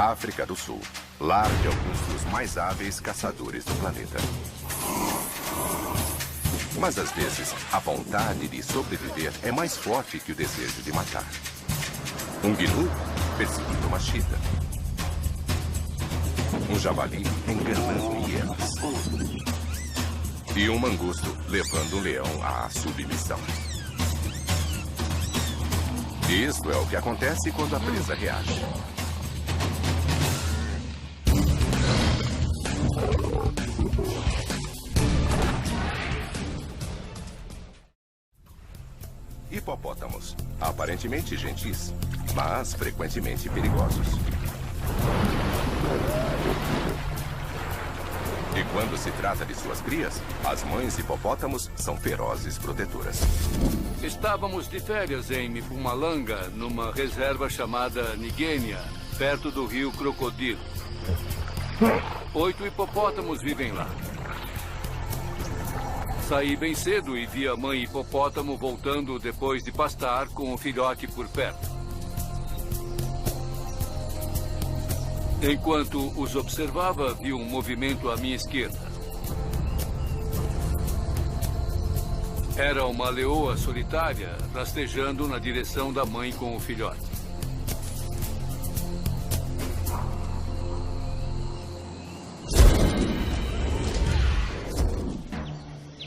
África do Sul, lar de alguns dos mais hábeis caçadores do planeta. Mas às vezes, a vontade de sobreviver é mais forte que o desejo de matar. Um gnu perseguindo uma chita. Um javali enganando hienas. E um mangusto levando um leão à submissão. Isso é o que acontece quando a presa reage. Hipopótamos, aparentemente gentis, mas frequentemente perigosos. E quando se trata de suas crias, as mães hipopótamos são ferozes protetoras. Estávamos de férias em Mpumalanga, numa reserva chamada Nigênia, perto do rio Crocodilo. 8 hipopótamos vivem lá. Saí bem cedo e vi a mãe hipopótamo voltando depois de pastar com o filhote por perto. Enquanto os observava, vi um movimento à minha esquerda. Era uma leoa solitária rastejando na direção da mãe com o filhote.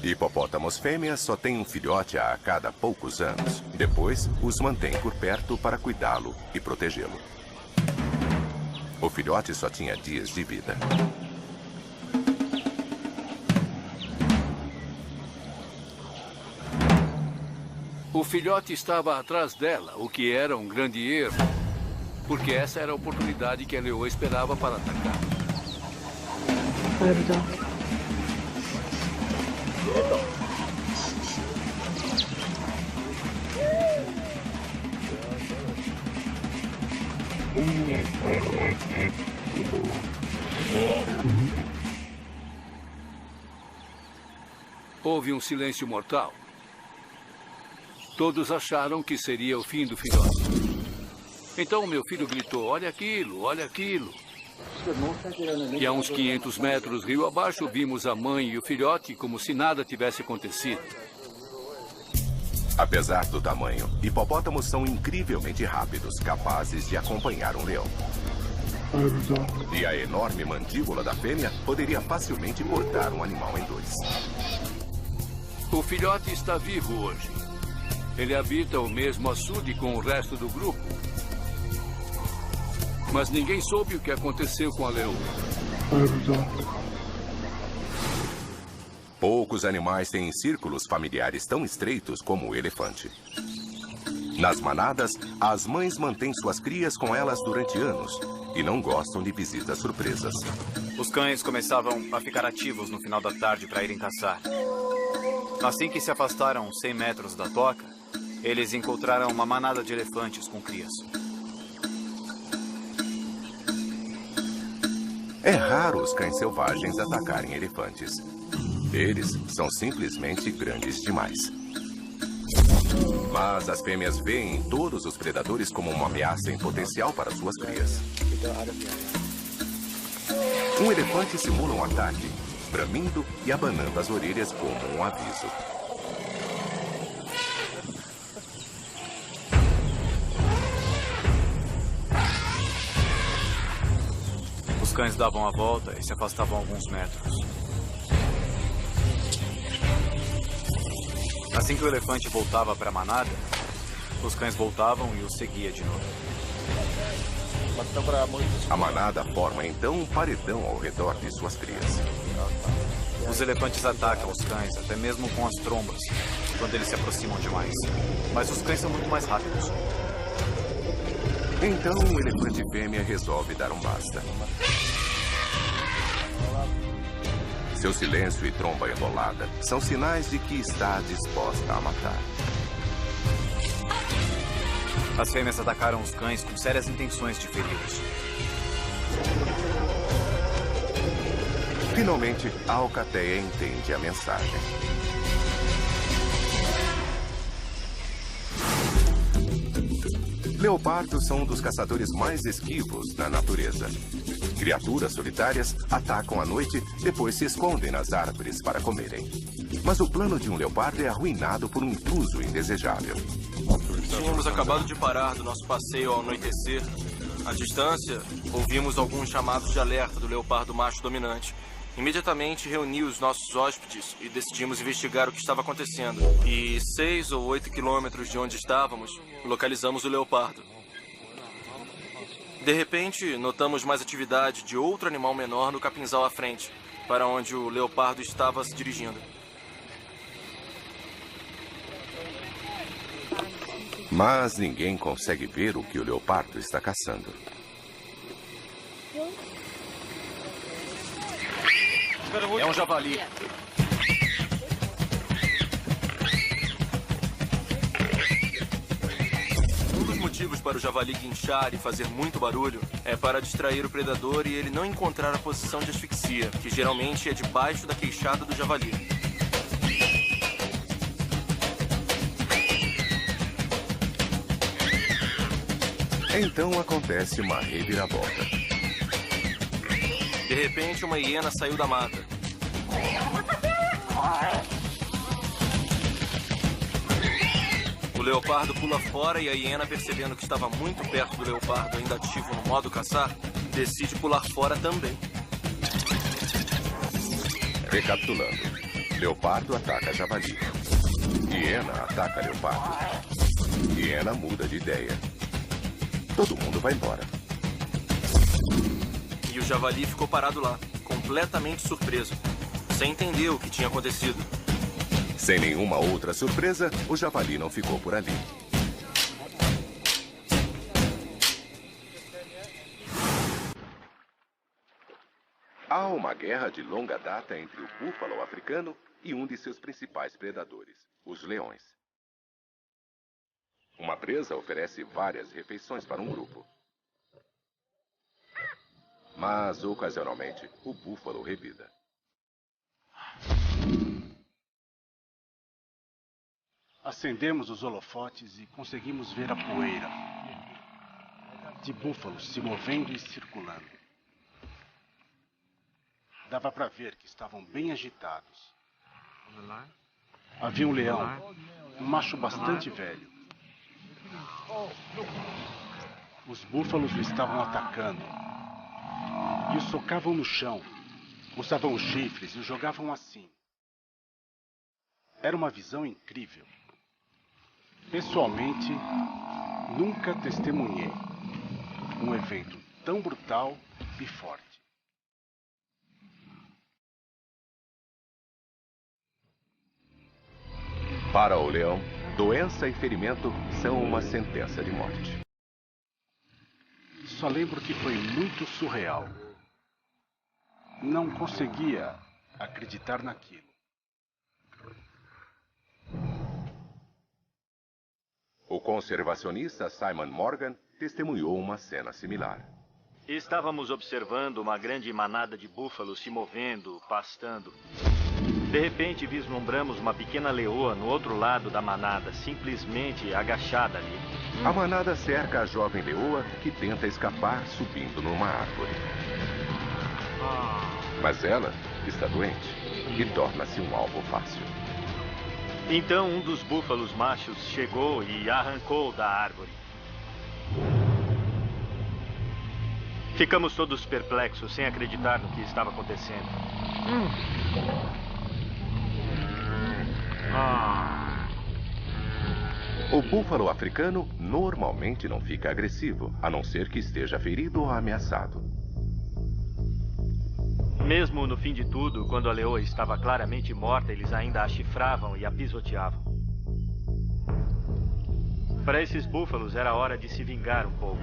Hipopótamos fêmeas só têm um filhote a cada poucos anos. Depois, os mantêm por perto para cuidá-lo e protegê-lo. O filhote só tinha dias de vida. O filhote estava atrás dela, o que era um grande erro, porque essa era a oportunidade que a leoa esperava para atacar. Houve um silêncio mortal. Todos acharam que seria o fim do filhote. Então meu filho gritou, olha aquilo, olha aquilo. E a uns 500 metros rio abaixo, vimos a mãe e o filhote como se nada tivesse acontecido. Apesar do tamanho, hipopótamos são incrivelmente rápidos, capazes de acompanhar um leão. E a enorme mandíbula da fêmea poderia facilmente cortar um animal em dois. O filhote está vivo hoje. Ele habita o mesmo açude com o resto do grupo. Mas ninguém soube o que aconteceu com a leoa. Poucos animais têm círculos familiares tão estreitos como o elefante. Nas manadas, as mães mantêm suas crias com elas durante anos e não gostam de visitas surpresas. Os cães começavam a ficar ativos no final da tarde para irem caçar. Assim que se afastaram 100 metros da toca, eles encontraram uma manada de elefantes com crias. É raro os cães selvagens atacarem elefantes. Eles são simplesmente grandes demais. Mas as fêmeas veem todos os predadores como uma ameaça em potencial para suas crias. Um elefante simula um ataque, bramindo e abanando as orelhas como um aviso. Os cães davam a volta e se afastavam alguns metros. Assim que o elefante voltava para a manada, os cães voltavam e o seguia de novo. A manada forma então um paredão ao redor de suas crias. Os elefantes atacam os cães, até mesmo com as trombas, quando eles se aproximam demais. Mas os cães são muito mais rápidos. Então o elefante fêmea resolve dar um basta. Seu silêncio e tromba enrolada são sinais de que está disposta a matar. As fêmeas atacaram os cães com sérias intenções de feri-los. Finalmente, a alcateia entende a mensagem. Leopardos são um dos caçadores mais esquivos na natureza. Criaturas solitárias atacam à noite, depois se escondem nas árvores para comerem. Mas o plano de um leopardo é arruinado por um intruso indesejável. Tínhamos acabado de parar do nosso passeio ao anoitecer. À distância, ouvimos alguns chamados de alerta do leopardo macho dominante. Imediatamente reuni os nossos hóspedes e decidimos investigar o que estava acontecendo. E 6 ou 8 quilômetros de onde estávamos, localizamos o leopardo. De repente, notamos mais atividade de outro animal menor no capinzal à frente, para onde o leopardo estava se dirigindo. Mas ninguém consegue ver o que o leopardo está caçando. É um javali. Um dos motivos para o javali guinchar e fazer muito barulho é para distrair o predador e ele não encontrar a posição de asfixia, que geralmente é debaixo da queixada do javali. Então acontece uma reviravolta. De repente, uma hiena saiu da mata. O leopardo pula fora e a hiena, percebendo que estava muito perto do leopardo ainda ativo no modo caçar, decide pular fora também. Recapitulando. Leopardo ataca javali. Hiena ataca leopardo. Hiena muda de ideia. Todo mundo vai embora. E o javali ficou parado lá, completamente surpreso, sem entender o que tinha acontecido. Sem nenhuma outra surpresa, o javali não ficou por ali. Há uma guerra de longa data entre o búfalo africano e um de seus principais predadores, os leões. Uma presa oferece várias refeições para um grupo. Mas, ocasionalmente, o búfalo revida. Acendemos os holofotes e conseguimos ver a poeira de búfalos se movendo e circulando. Dava para ver que estavam bem agitados. Havia um leão, um macho bastante velho. Os búfalos o estavam atacando e o socavam no chão, usavam os chifres e o jogavam assim. Era uma visão incrível. Pessoalmente, nunca testemunhei um evento tão brutal e forte. Para o leão, doença e ferimento são uma sentença de morte. Só lembro que foi muito surreal. Não conseguia acreditar naquilo. O conservacionista Simon Morgan testemunhou uma cena similar. Estávamos observando uma grande manada de búfalos se movendo, pastando. De repente, vislumbramos uma pequena leoa no outro lado da manada, simplesmente agachada ali. A manada cerca a jovem leoa que tenta escapar subindo numa árvore. Mas ela está doente e torna-se um alvo fácil. Então, um dos búfalos machos chegou e arrancou da árvore. Ficamos todos perplexos, sem acreditar no que estava acontecendo. O búfalo africano normalmente não fica agressivo, a não ser que esteja ferido ou ameaçado. Mesmo no fim de tudo, quando a leoa estava claramente morta, eles ainda a chifravam e a pisoteavam. Para esses búfalos era hora de se vingar um pouco.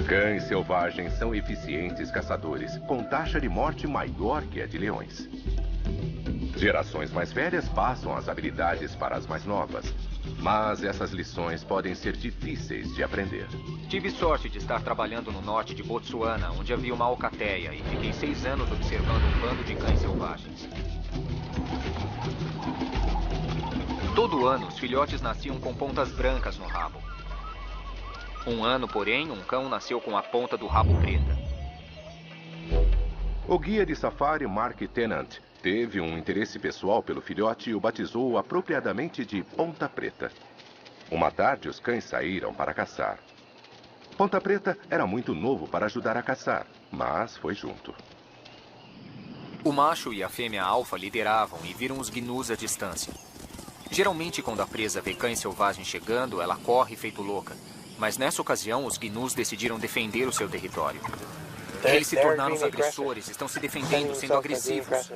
Cães selvagens são eficientes caçadores, com taxa de morte maior que a de leões. Gerações mais velhas passam as habilidades para as mais novas, mas essas lições podem ser difíceis de aprender. Tive sorte de estar trabalhando no norte de Botsuana, onde havia uma alcateia, e fiquei 6 anos observando um bando de cães selvagens. Todo ano, os filhotes nasciam com pontas brancas no rabo. Um ano, porém, um cão nasceu com a ponta do rabo preta. O guia de safari Mark Tennant teve um interesse pessoal pelo filhote e o batizou apropriadamente de Ponta Preta. Uma tarde, os cães saíram para caçar. Ponta Preta era muito novo para ajudar a caçar, mas foi junto. O macho e a fêmea alfa lideravam e viram os gnus à distância. Geralmente, quando a presa vê cães selvagens chegando, ela corre feito louca. Mas nessa ocasião, os gnus decidiram defender o seu território. Eles se tornaram os agressores, estão se defendendo, sendo agressivos.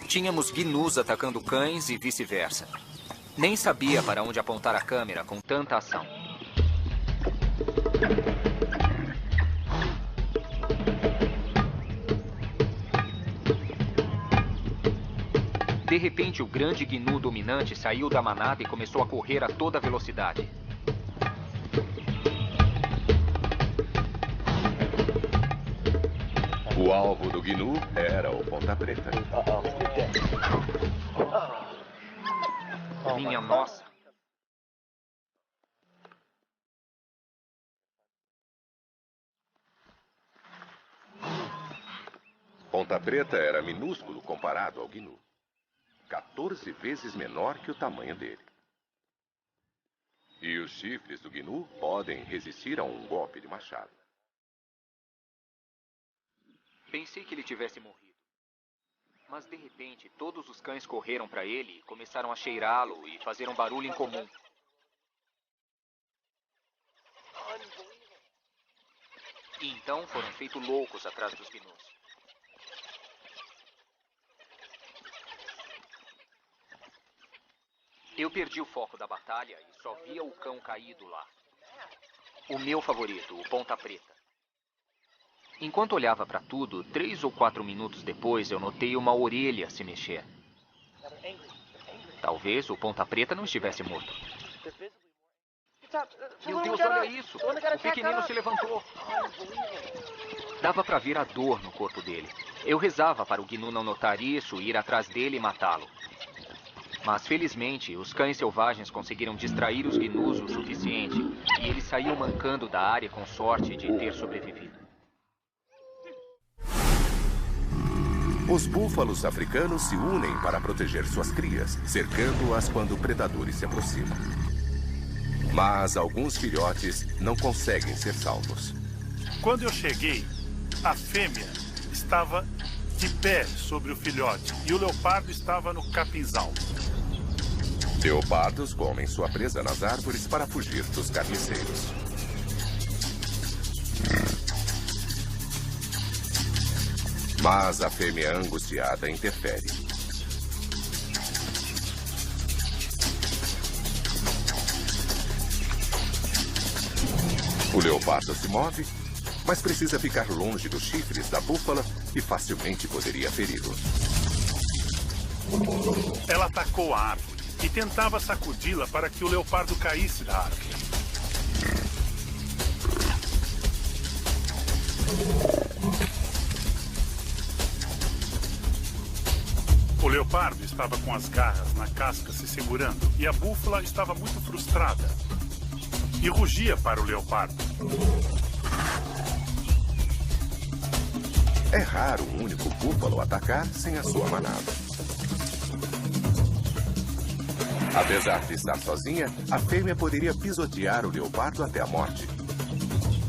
Tínhamos gnus atacando cães e vice-versa. Nem sabia para onde apontar a câmera com tanta ação. De repente, o grande gnu dominante saiu da manada e começou a correr a toda velocidade. O alvo do gnu era o Ponta Preta. Minha nossa. Ponta Preta era minúsculo comparado ao gnu. 14 vezes menor que o tamanho dele. E os chifres do gnu podem resistir a um golpe de machado. Pensei que ele tivesse morrido. Mas, de repente, todos os cães correram para ele e começaram a cheirá-lo e fazer um barulho incomum. E então foram feitos loucos atrás dos gnus. Eu perdi o foco da batalha e só via o cão caído lá. O meu favorito, o Ponta Preta. Enquanto olhava para tudo, 3 ou 4 minutos depois, eu notei uma orelha se mexer. Talvez o Ponta Preta não estivesse morto. Meu Deus, olha isso! O pequenino se levantou. Dava para ver a dor no corpo dele. Eu rezava para o gnu não notar isso, ir atrás dele e matá-lo. Mas, felizmente, os cães selvagens conseguiram distrair os gnus o suficiente e ele saiu mancando da área com sorte de ter sobrevivido. Os búfalos africanos se unem para proteger suas crias, cercando-as quando predadores se aproximam. Mas alguns filhotes não conseguem ser salvos. Quando eu cheguei, a fêmea estava de pé sobre o filhote e o leopardo estava no capinzal. Leopardos comem sua presa nas árvores para fugir dos carniceiros. Mas a fêmea angustiada interfere. O leopardo se move, mas precisa ficar longe dos chifres da búfala e facilmente poderia feri-lo. Ela atacou a árvore e tentava sacudi-la para que o leopardo caísse da árvore. O leopardo estava com as garras na casca se segurando e a búfala estava muito frustrada e rugia para o leopardo. É raro um único búfalo atacar sem a sua manada. Apesar de estar sozinha, a fêmea poderia pisotear o leopardo até a morte.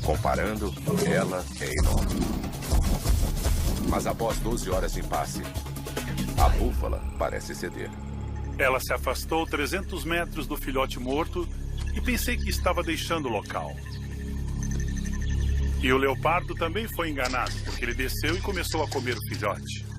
Comparando, ela é enorme. Mas após 12 horas de impasse, a búfala parece ceder. Ela se afastou 300 metros do filhote morto e pensei que estava deixando o local. E o leopardo também foi enganado, porque ele desceu e começou a comer o filhote.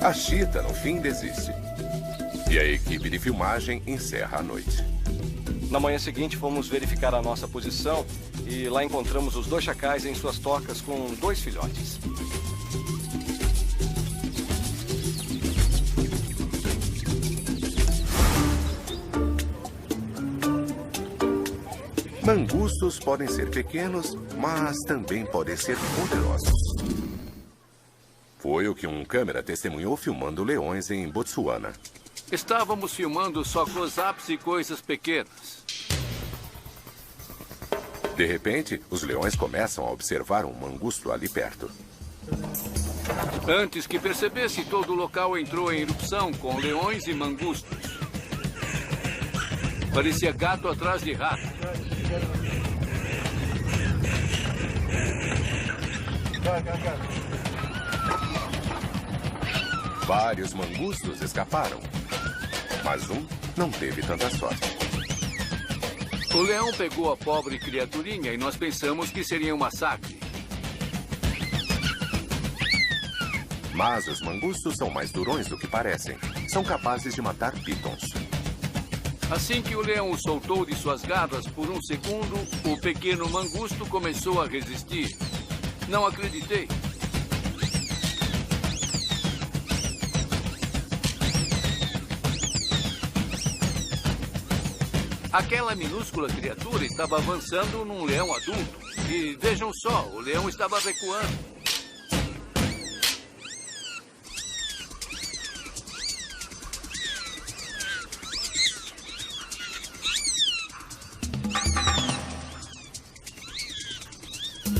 A chita, no fim, desiste. E a equipe de filmagem encerra a noite. Na manhã seguinte, fomos verificar a nossa posição e lá encontramos os 2 chacais em suas tocas com 2 filhotes. Mangustos podem ser pequenos, mas também podem ser poderosos. Foi o que um câmera testemunhou filmando leões em Botsuana. Estávamos filmando só close-ups e coisas pequenas. De repente, os leões começam a observar um mangusto ali perto. Antes que percebesse, todo o local entrou em erupção com leões e mangustos. Parecia gato atrás de rato. Vários mangustos escaparam, mas um não teve tanta sorte. O leão pegou a pobre criaturinha e nós pensamos que seria um massacre. Mas os mangustos são mais durões do que parecem. São capazes de matar pitons. Assim que o leão o soltou de suas garras por um segundo, o pequeno mangusto começou a resistir. Não acreditei. Aquela minúscula criatura estava avançando num leão adulto. E vejam só, o leão estava recuando.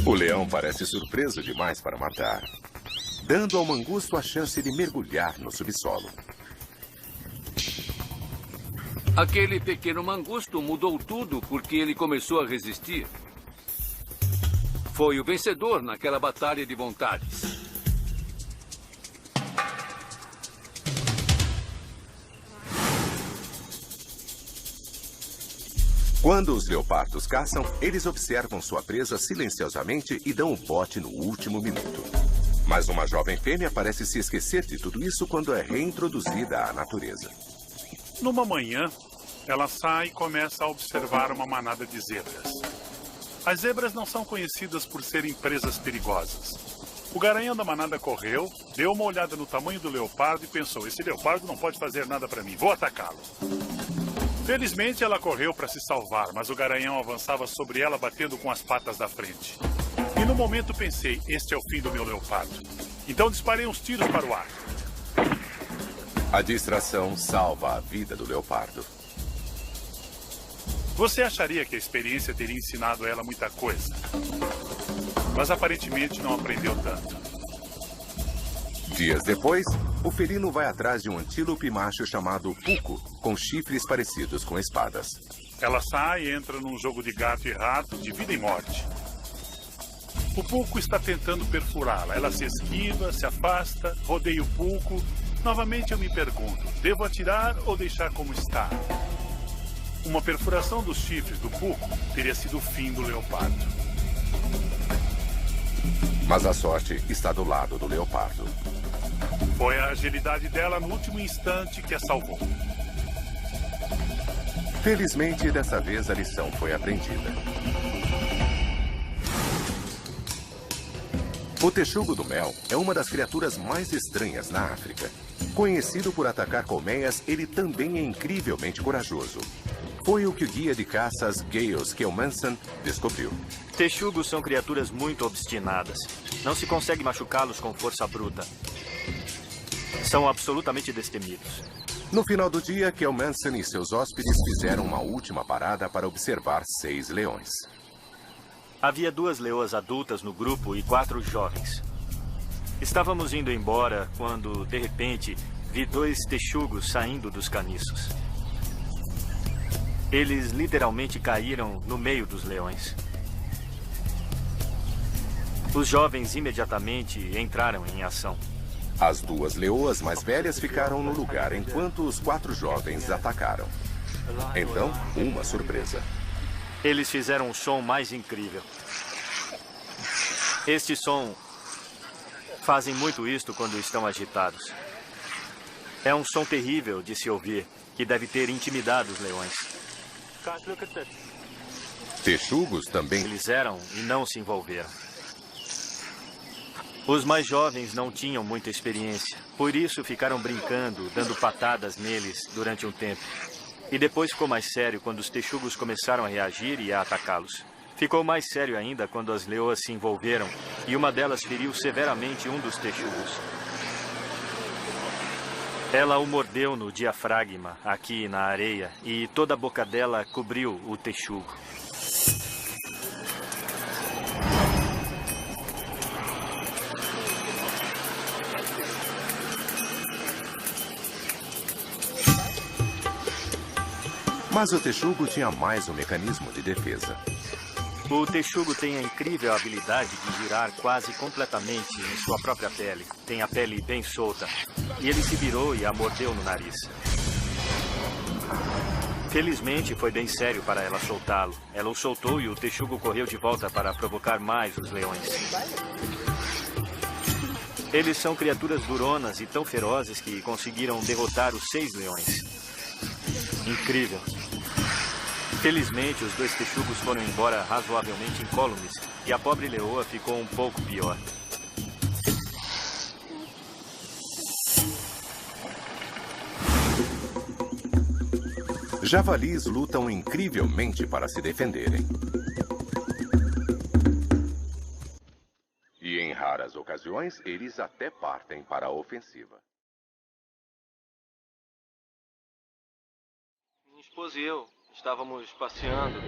O leão parece surpreso demais para matar, dando ao mangusto a chance de mergulhar no subsolo. Aquele pequeno mangusto mudou tudo porque ele começou a resistir. Foi o vencedor naquela batalha de vontades. Quando os leopardos caçam, eles observam sua presa silenciosamente e dão o bote no último minuto. Mas uma jovem fêmea parece se esquecer de tudo isso quando é reintroduzida à natureza. Numa manhã, ela sai e começa a observar uma manada de zebras. As zebras não são conhecidas por serem presas perigosas. O garanhão da manada correu, deu uma olhada no tamanho do leopardo e pensou: esse leopardo não pode fazer nada para mim, vou atacá-lo. Felizmente, ela correu para se salvar, mas o garanhão avançava sobre ela, batendo com as patas da frente. E no momento pensei: este é o fim do meu leopardo. Então disparei uns tiros para o ar. A distração salva a vida do leopardo. Você acharia que a experiência teria ensinado a ela muita coisa, mas aparentemente não aprendeu tanto. Dias depois, o felino vai atrás de um antílope macho chamado Puco, com chifres parecidos com espadas. Ela sai e entra num jogo de gato e rato de vida e morte. O Puco está tentando perfurá-la. Ela se esquiva, se afasta, rodeia o Puco. Novamente eu me pergunto: devo atirar ou deixar como está? Uma perfuração dos chifres do Puco teria sido o fim do leopardo. Mas a sorte está do lado do leopardo. Foi a agilidade dela no último instante que a salvou. Felizmente, dessa vez a lição foi aprendida. O texugo do mel é uma das criaturas mais estranhas na África. Conhecido por atacar colmeias, ele também é incrivelmente corajoso. Foi o que o guia de caças Gaius Kelmanson descobriu. Texugos são criaturas muito obstinadas. Não se consegue machucá-los com força bruta. São absolutamente destemidos. No final do dia, Kelmanson e seus hóspedes fizeram uma última parada para observar 6 leões. Havia 2 leoas adultas no grupo e 4 jovens. Estávamos indo embora quando, de repente, vi 2 texugos saindo dos caniços. Eles literalmente caíram no meio dos leões. Os jovens imediatamente entraram em ação. As 2 leoas mais velhas ficaram no lugar enquanto os 4 jovens atacaram. Então, uma surpresa. Eles fizeram um som mais incrível. Este som... Fazem muito isto quando estão agitados. É um som terrível de se ouvir, que deve ter intimidado os leões. Texugos também. Eles eram e não se envolveram. Os mais jovens não tinham muita experiência, por isso ficaram brincando, dando patadas neles durante um tempo. E depois ficou mais sério quando os texugos começaram a reagir e a atacá-los. Ficou mais sério ainda quando as leoas se envolveram e uma delas feriu severamente um dos texugos. Ela o mordeu no diafragma, aqui na areia, e toda a boca dela cobriu o texugo. Mas o texugo tinha mais um mecanismo de defesa. O texugo tem a incrível habilidade de girar quase completamente em sua própria pele. Tem a pele bem solta. E ele se virou e a mordeu no nariz. Felizmente, foi bem sério para ela soltá-lo. Ela o soltou e o texugo correu de volta para provocar mais os leões. Eles são criaturas duronas e tão ferozes que conseguiram derrotar os 6 leões. Incrível. Felizmente, os 2 texugos foram embora razoavelmente incólumes e a pobre leoa ficou um pouco pior. Javalis lutam incrivelmente para se defenderem. E em raras ocasiões, eles até partem para a ofensiva. Minha esposa e eu estávamos passeando,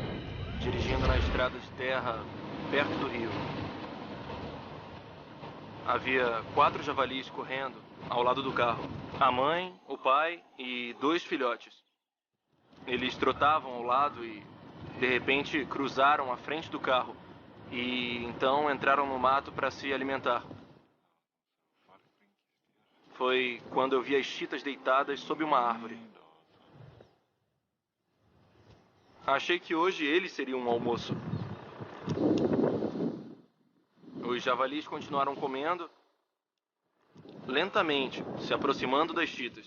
dirigindo na estrada de terra perto do rio. Havia 4 javalis correndo ao lado do carro. A mãe, o pai e 2 filhotes. Eles trotavam ao lado e, de repente, cruzaram a frente do carro. E então entraram no mato para se alimentar. Foi quando eu vi as chitas deitadas sob uma árvore. Achei que hoje eles seriam um almoço. Os javalis continuaram comendo, lentamente, se aproximando das chitas.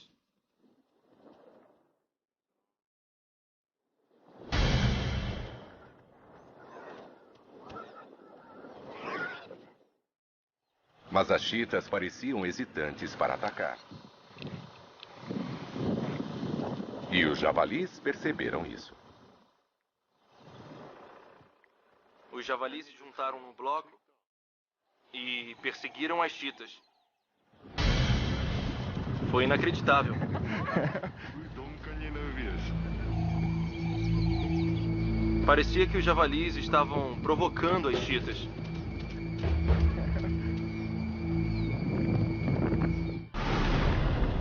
Mas as chitas pareciam hesitantes para atacar. E os javalis perceberam isso. Os javalis se juntaram no bloco e perseguiram as chitas. Foi inacreditável. Parecia que os javalis estavam provocando as chitas.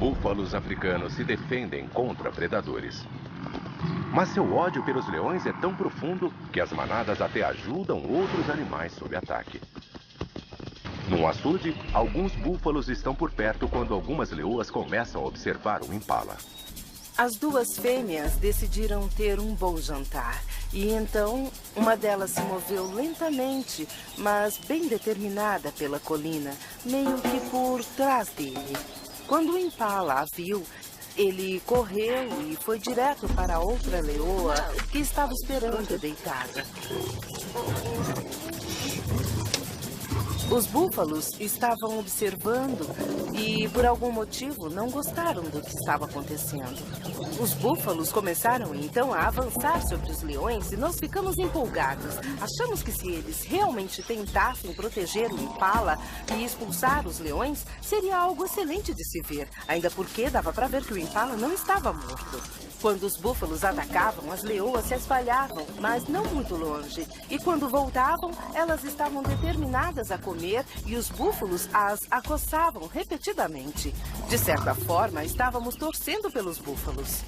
Búfalos africanos se defendem contra predadores. Mas seu ódio pelos leões é tão profundo que as manadas até ajudam outros animais sob ataque. Num açude, alguns búfalos estão por perto quando algumas leoas começam a observar um impala. As 2 fêmeas decidiram ter um bom jantar. E então, uma delas se moveu lentamente, mas bem determinada pela colina, meio que por trás dele. Quando o impala a viu, ele correu e foi direto para a outra leoa que estava esperando deitada. Os búfalos estavam observando e, por algum motivo, não gostaram do que estava acontecendo. Os búfalos começaram, então, a avançar sobre os leões e nós ficamos empolgados. Achamos que se eles realmente tentassem proteger o impala e expulsar os leões, seria algo excelente de se ver, ainda porque dava para ver que o impala não estava morto. Quando os búfalos atacavam, as leoas se espalhavam, mas não muito longe. E quando voltavam, elas estavam determinadas a comer e os búfalos as acossavam repetidamente. De certa forma, estávamos torcendo pelos búfalos.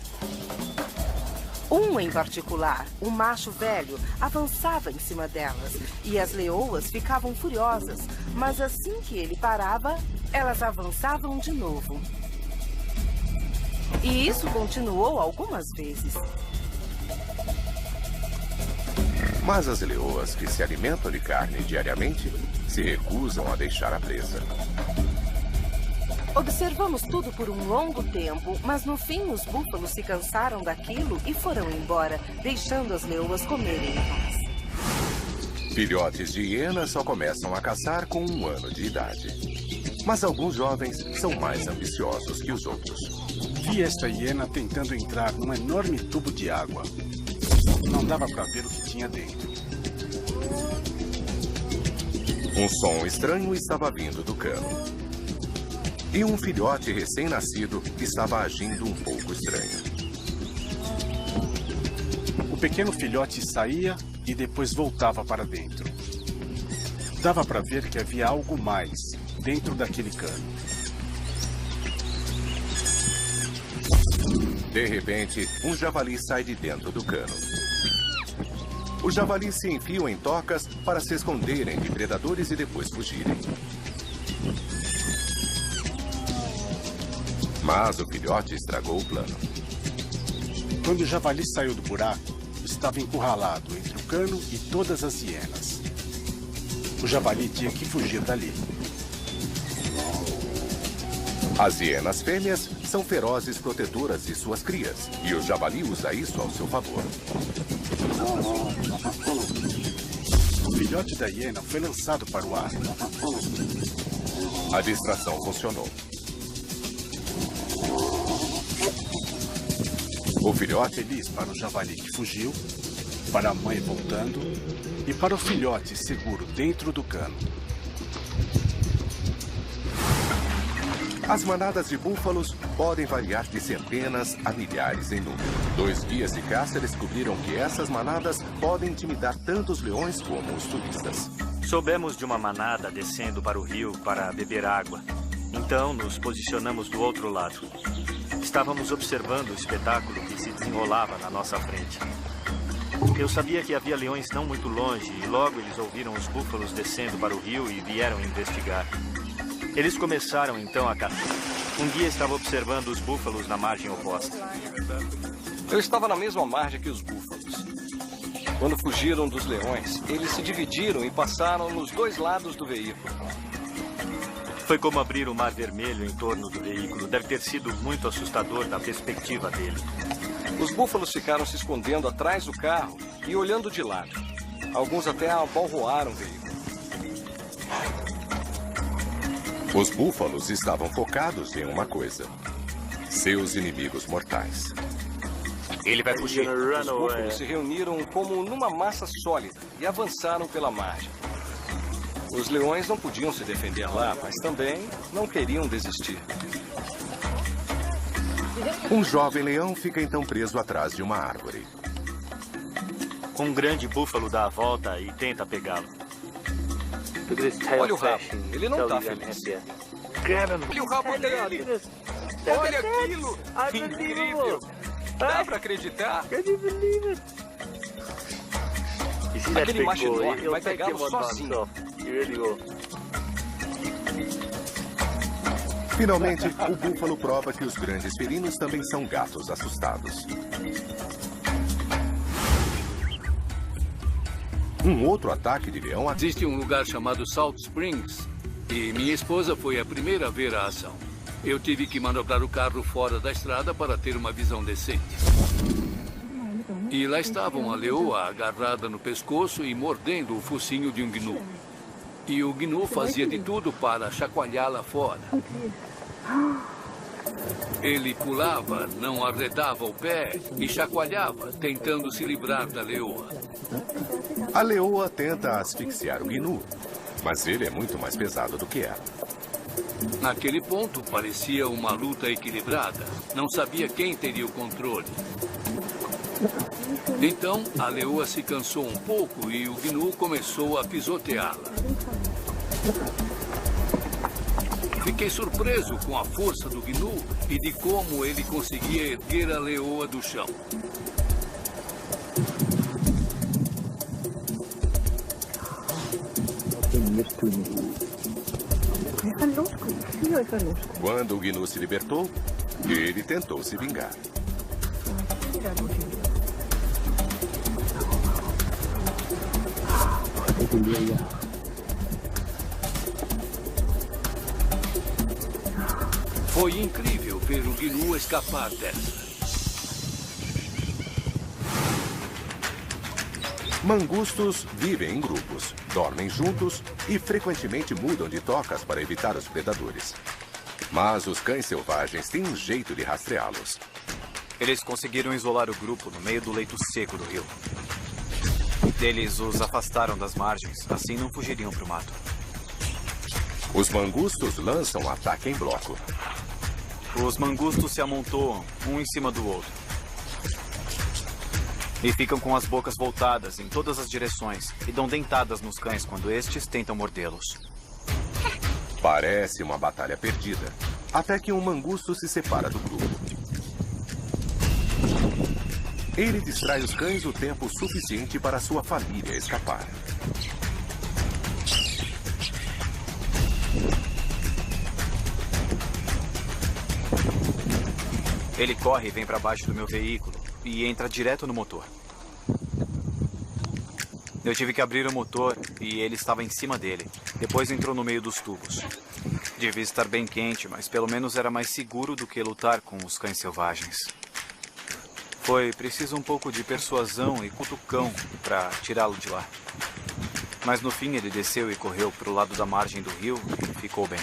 Um em particular, um macho velho, avançava em cima delas e as leoas ficavam furiosas, mas assim que ele parava, elas avançavam de novo. E isso continuou algumas vezes. Mas as leoas que se alimentam de carne diariamente se recusam a deixar a presa. Observamos tudo por um longo tempo, mas no fim os búfalos se cansaram daquilo e foram embora, deixando as leoas comerem em paz. Filhotes de hiena só começam a caçar com 1 ano de idade. Mas alguns jovens são mais ambiciosos que os outros. Vi esta hiena tentando entrar num enorme tubo de água. Não dava para ver o que tinha dentro. Um som estranho estava vindo do cano. E um filhote recém-nascido estava agindo um pouco estranho. O pequeno filhote saía e depois voltava para dentro. Dava para ver que havia algo mais dentro daquele cano. De repente, um javali sai de dentro do cano. Os javalis se enfiam em tocas para se esconderem de predadores e depois fugirem. Mas o filhote estragou o plano. Quando o javali saiu do buraco, estava encurralado entre o cano e todas as hienas. O javali tinha que fugir dali. As hienas fêmeas são ferozes protetoras de suas crias, e o javali usa isso ao seu favor. O filhote da hiena foi lançado para o ar. A distração funcionou. O filhote feliz para o javali que fugiu, para a mãe voltando e para o filhote seguro dentro do cano. As manadas de búfalos podem variar de centenas a milhares em número. 2 guias de caça descobriram que essas manadas podem intimidar tanto os leões como os turistas. Soubemos de uma manada descendo para o rio para beber água. Então nos posicionamos do outro lado. Estávamos observando o espetáculo que se desenrolava na nossa frente. Eu sabia que havia leões não muito longe e logo eles ouviram os búfalos descendo para o rio e vieram investigar. Eles começaram então a caçar. Um guia estava observando os búfalos na margem oposta. Eu estava na mesma margem que os búfalos. Quando fugiram dos leões, eles se dividiram e passaram nos 2 lados do veículo. Foi como abrir o mar vermelho em torno do veículo. Deve ter sido muito assustador da perspectiva dele. Os búfalos ficaram se escondendo atrás do carro e olhando de lado. Alguns até abalroaram o veículo. Os búfalos estavam focados em uma coisa: seus inimigos mortais. Ele vai fugir. Os búfalos se reuniram como numa massa sólida e avançaram pela margem. Os leões não podiam se defender lá, mas também não queriam desistir. Um jovem leão fica então preso atrás de uma árvore. Um grande búfalo dá a volta e tenta pegá-lo. Olha o rabo, ele não está feliz. Olha o rabo dele. Olha aquilo. Incrível. Dá pra acreditar? Aquele macho enorme vai pegá-lo sozinho. Finalmente, o búfalo prova que os grandes felinos também são gatos assustados. Um outro ataque de leão... Existe um lugar chamado Salt Springs e minha esposa foi a primeira a ver a ação. Eu tive que manobrar o carro fora da estrada para ter uma visão decente. E lá estava uma leoa agarrada no pescoço e mordendo o focinho de um gnu. E o gnu fazia de tudo para chacoalhá-la fora. Ele pulava, não arredava o pé e chacoalhava, tentando se livrar da leoa. A leoa tenta asfixiar o gnu, mas ele é muito mais pesado do que ela. Naquele ponto, parecia uma luta equilibrada. Não sabia quem teria o controle. Então, a leoa se cansou um pouco e o gnu começou a pisoteá-la. Fiquei surpreso com a força do gnu e de como ele conseguia erguer a leoa do chão. Quando o gnu se libertou, ele tentou se vingar. Foi incrível ver o Gnu escapar dessa. Mangustos vivem em grupos, dormem juntos e frequentemente mudam de tocas para evitar os predadores. Mas os cães selvagens têm um jeito de rastreá-los. Eles conseguiram isolar o grupo no meio do leito seco do rio. Eles os afastaram das margens, assim não fugiriam para o mato. Os mangustos lançam um ataque em bloco. Os mangustos se amontoam, um em cima do outro. E ficam com as bocas voltadas em todas as direções e dão dentadas nos cães quando estes tentam mordê-los. Parece uma batalha perdida, até que um mangusto se separa do grupo. Ele distrai os cães o tempo suficiente para sua família escapar. Ele corre e vem para baixo do meu veículo e entra direto no motor. Eu tive que abrir o motor e ele estava em cima dele. Depois entrou no meio dos tubos. Devia estar bem quente, mas pelo menos era mais seguro do que lutar com os cães selvagens. Foi preciso um pouco de persuasão e cutucão para tirá-lo de lá. Mas no fim ele desceu e correu para o lado da margem do rio e ficou bem.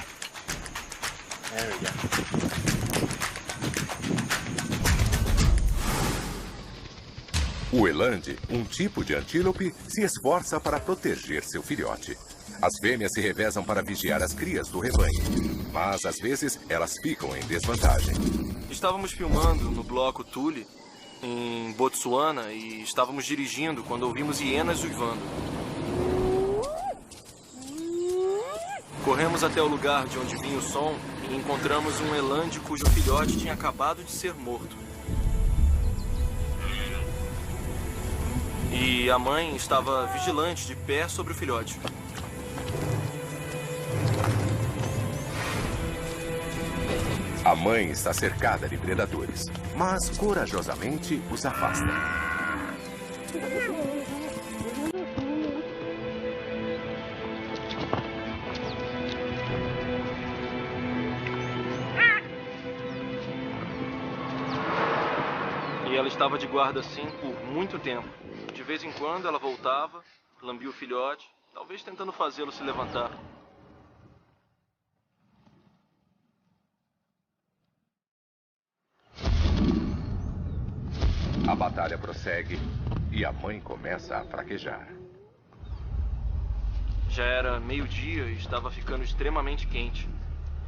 O eland, um tipo de antílope, se esforça para proteger seu filhote. As fêmeas se revezam para vigiar as crias do rebanho, mas às vezes elas ficam em desvantagem. Estávamos filmando no bloco Tule, em Botsuana, e estávamos dirigindo quando ouvimos hienas uivando. Corremos até o lugar de onde vinha o som e encontramos um eland cujo filhote tinha acabado de ser morto. E a mãe estava vigilante de pé sobre o filhote. A mãe está cercada de predadores, mas corajosamente os afasta. E ela estava de guarda assim por muito tempo. De vez em quando ela voltava, lambia o filhote, talvez tentando fazê-lo se levantar. A batalha prossegue e a mãe começa a fraquejar. Já era meio-dia e estava ficando extremamente quente.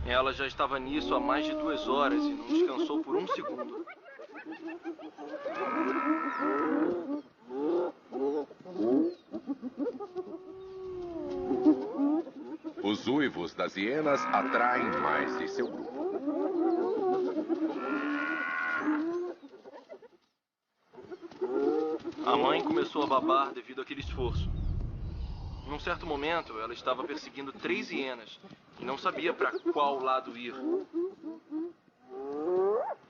Ela já estava nisso há mais de 2 horas e não descansou por um segundo. Os uivos das hienas atraem mais de seu grupo. A mãe começou a babar devido àquele esforço. Num certo momento, ela estava perseguindo 3 hienas e não sabia para qual lado ir.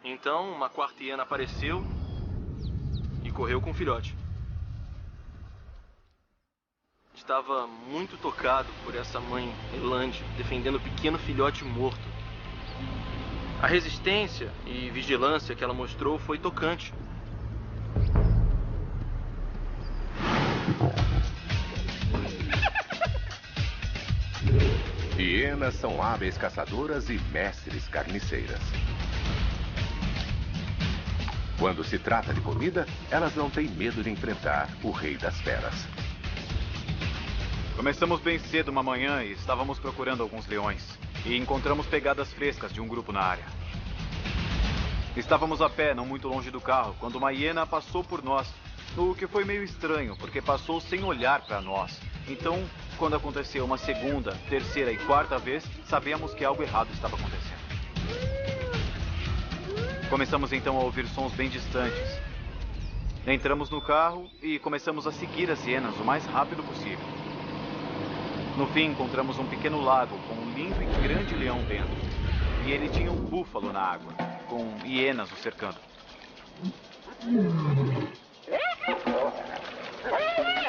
Então, uma 4ª hiena apareceu e correu com o filhote. Estava muito tocado por essa mãe eland defendendo o pequeno filhote morto. A resistência e vigilância que ela mostrou foi tocante. Hienas são hábeis caçadoras e mestres carniceiras. Quando se trata de comida, elas não têm medo de enfrentar o rei das feras. Começamos bem cedo uma manhã e estávamos procurando alguns leões. E encontramos pegadas frescas de um grupo na área. Estávamos a pé, não muito longe do carro, quando uma hiena passou por nós. O que foi meio estranho, porque passou sem olhar para nós. Então, quando aconteceu uma 2ª, 3ª e 4ª vez, sabíamos que algo errado estava acontecendo. Começamos então a ouvir sons bem distantes. Entramos no carro e começamos a seguir as hienas o mais rápido possível. No fim, encontramos um pequeno lago com um lindo e grande leão dentro. E ele tinha um búfalo na água, com hienas o cercando.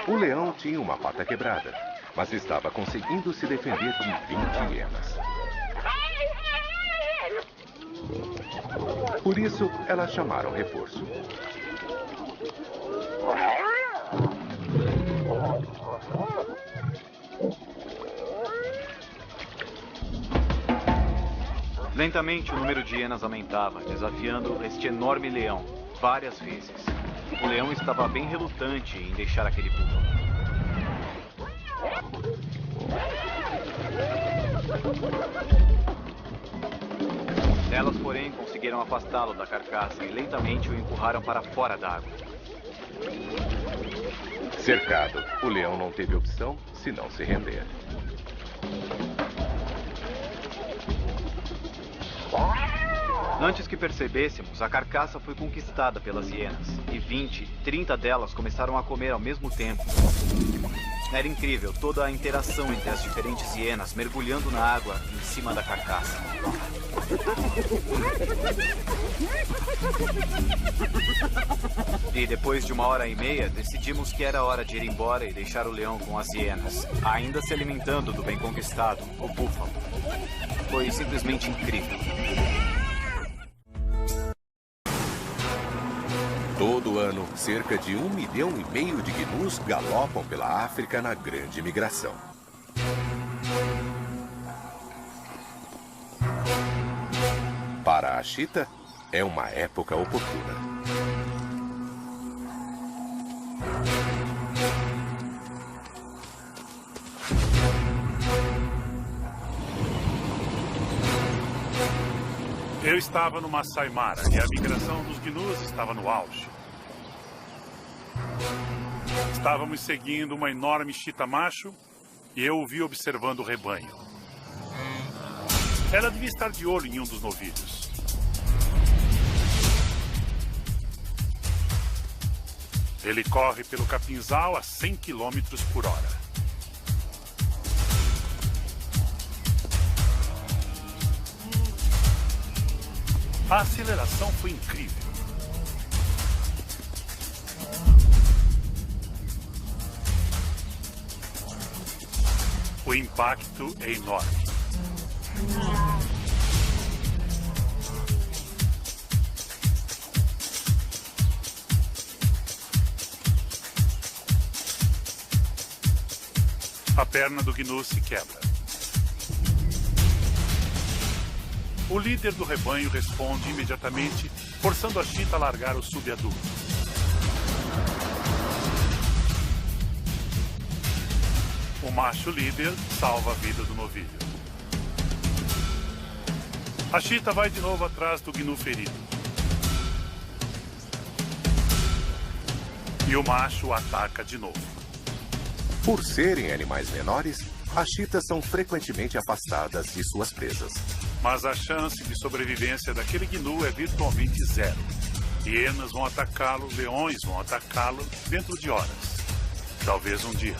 O leão tinha uma pata quebrada, mas estava conseguindo se defender de 20 hienas. Por isso, elas chamaram reforço. Lentamente, o número de hienas aumentava, desafiando este enorme leão várias vezes. O leão estava bem relutante em deixar aquele búfalo. Elas, porém, conseguiram afastá-lo da carcaça e lentamente o empurraram para fora da água. Cercado, o leão não teve opção senão se render. Antes que percebêssemos, a carcaça foi conquistada pelas hienas. E 20, 30 delas começaram a comer ao mesmo tempo. Era incrível toda a interação entre as diferentes hienas mergulhando na água em cima da carcaça. E depois de 1h30, decidimos que era hora de ir embora e deixar o leão com as hienas, ainda se alimentando do bem conquistado, o búfalo. Foi simplesmente incrível. Todo ano, cerca de 1,5 milhão de gnus galopam pela África na grande migração. Para a chita, é uma época oportuna. Eu estava no Masai Mara e a migração dos gnus estava no auge. Estávamos seguindo uma enorme chita macho e eu o vi observando o rebanho. Ela devia estar de olho em um dos novilhos. Ele corre pelo capinzal a 100 km por hora. A aceleração foi incrível. O impacto é enorme. A perna do gnu se quebra. O líder do rebanho responde imediatamente, forçando a chita a largar o subadulto. O macho líder salva a vida do novilho. A chita vai de novo atrás do gnu ferido. E o macho o ataca de novo. Por serem animais menores, as chitas são frequentemente afastadas de suas presas. Mas a chance de sobrevivência daquele gnu é virtualmente zero. Hienas vão atacá-lo, leões vão atacá-lo dentro de horas. Talvez um dia.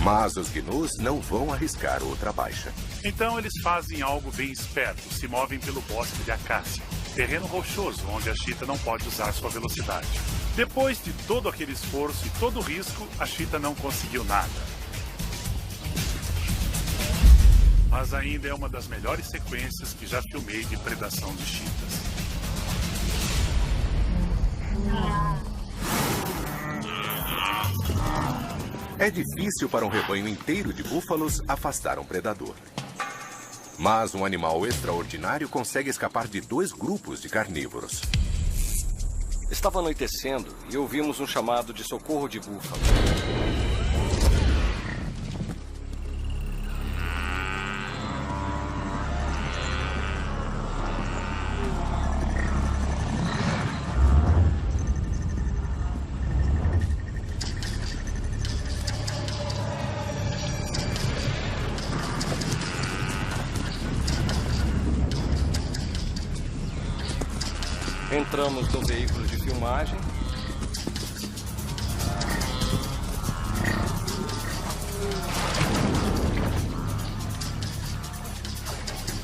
Mas os gnus não vão arriscar outra baixa. Então eles fazem algo bem esperto, se movem pelo bosque de acácia, terreno rochoso onde a chita não pode usar sua velocidade. Depois de todo aquele esforço e todo o risco, a chita não conseguiu nada. Mas ainda é uma das melhores sequências que já filmei de predação de chitas. É difícil para um rebanho inteiro de búfalos afastar um predador. Mas um animal extraordinário consegue escapar de 2 grupos de carnívoros. Estava anoitecendo e ouvimos um chamado de socorro de búfalo. Entramos no veículo de filmagem.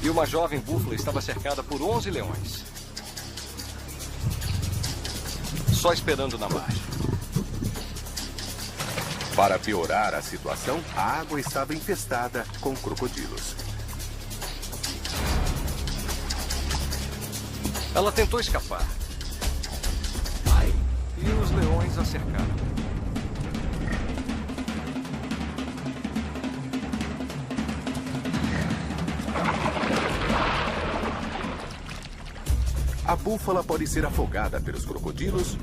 E uma jovem búfala estava cercada por 11 leões. Só esperando na margem. Para piorar a situação, a água estava infestada com crocodilos. Ela tentou escapar. E os leões a cercaram. A búfala pode ser afogada pelos crocodilos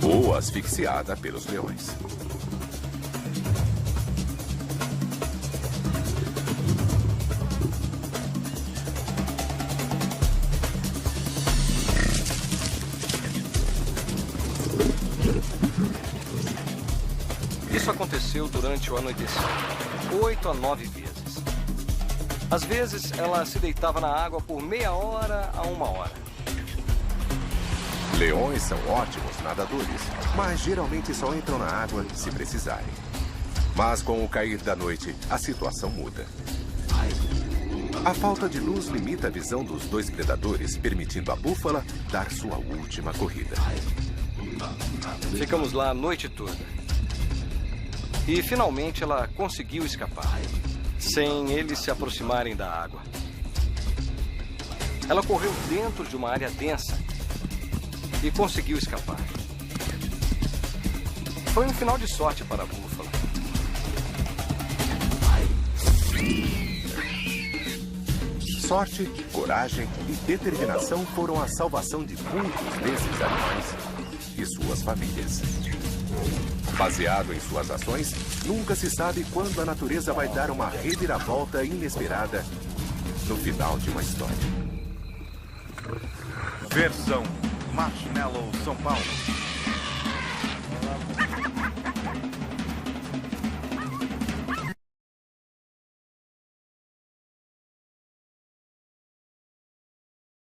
ou asfixiada pelos leões. Isso aconteceu durante o anoitecer, 8 a 9 vezes. Às vezes, ela se deitava na água por meia hora a 1 hora. Leões são ótimos nadadores, mas geralmente só entram na água se precisarem. Mas com o cair da noite, a situação muda. A falta de luz limita a visão dos dois predadores, permitindo à búfala dar sua última corrida. Ficamos lá a noite toda. E finalmente ela conseguiu escapar, sem eles se aproximarem da água. Ela correu dentro de uma área densa e conseguiu escapar. Foi um final de sorte para a búfala. Sorte, coragem e determinação foram a salvação de muitos desses animais e suas famílias. Baseado em suas ações, nunca se sabe quando a natureza vai dar uma reviravolta inesperada no final de uma história. Versão Marshmallow São Paulo.